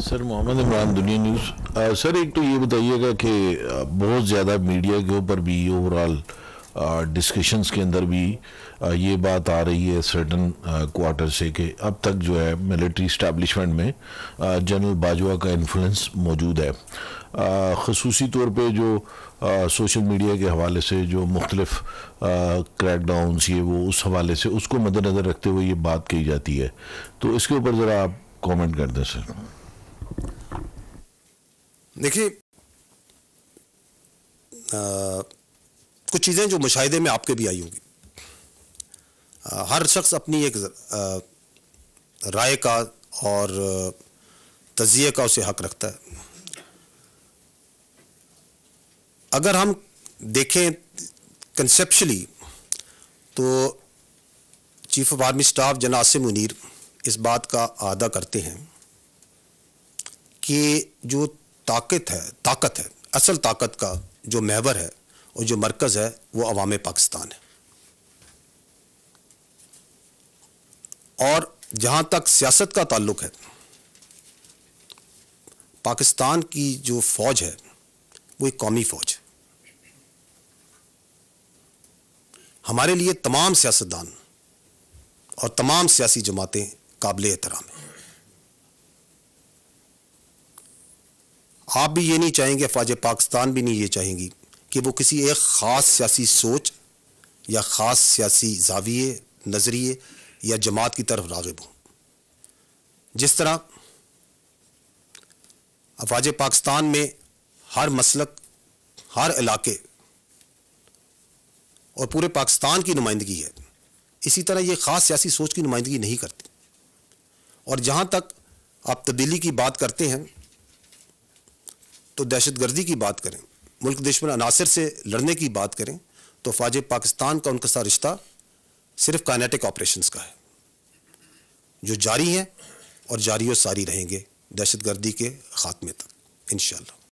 Sir Mohammad Imran, दुनिया news. Sir एक तो ये बताइएगा कि बहुत ज़्यादा मीडिया के ऊपर भी ओवरऑल डिस्कशंस के अंदर भी ये बात आ रही है सर्टन क्वार्टर से कि अब तक जो है मिलिट्री इस्टेब्लिशमेंट में जनरल बाजवा का इन्फ्लुएंस मौजूद है। ख़ुसूसी तौर पे जो सोशल मीडिया के हवाले से जो मुख्तलिफ क्रैकडाउन्स ये वो उस हवाले से उसको मद्देनज़र रखते हुए ये बात कही जाती है, तो इसके ऊपर ज़रा आप कमेंट कर दें सर। देखिए, कुछ चीज़ें जो मुशाहिदे में आपके भी आई होंगी। हर शख्स अपनी एक राय का और तज़िये का उसे हक रखता है। अगर हम देखें कंसेप्शली तो chief of army staff general Asim Munir इस बात का आदा करते हैं कि जो ताकत है, असल ताकत का जो महवर है और जो मरकज़ है वो अवाम पाकिस्तान है। और जहाँ तक सियासत का ताल्लुक़ है, पाकिस्तान की जो फ़ौज है वो एक कौमी फ़ौज है। हमारे लिए तमाम सियासतदान और तमाम सियासी जमातें काबिल एहतराम हैं। आप भी ये नहीं चाहेंगे, फ़ौज पाकिस्तान भी नहीं ये चाहेंगी कि वो किसी एक ख़ास सियासी सोच या ख़ास सियासी ज़ाविये, नज़रिए या जमात की तरफ राग़िब हो। जिस तरह फ़ौज पाकिस्तान में हर मसलक, हर इलाके और पूरे पाकिस्तान की नुमाइंदगी है, इसी तरह ये ख़ास सियासी सोच की नुमाइंदगी नहीं करती। और जहाँ तक आप तब्दीली की बात करते हैं तो दहशतगर्दी की बात करें, मुल्क दुश्मन अनासर से लड़ने की बात करें, तो फ़ौज पाकिस्तान का उनका रिश्ता सिर्फ काइनेटिक ऑपरेशंस का है जो जारी हैं और जारी और सारी रहेंगे दहशतगर्दी के ख़ात्मे तक इंशाअल्लाह।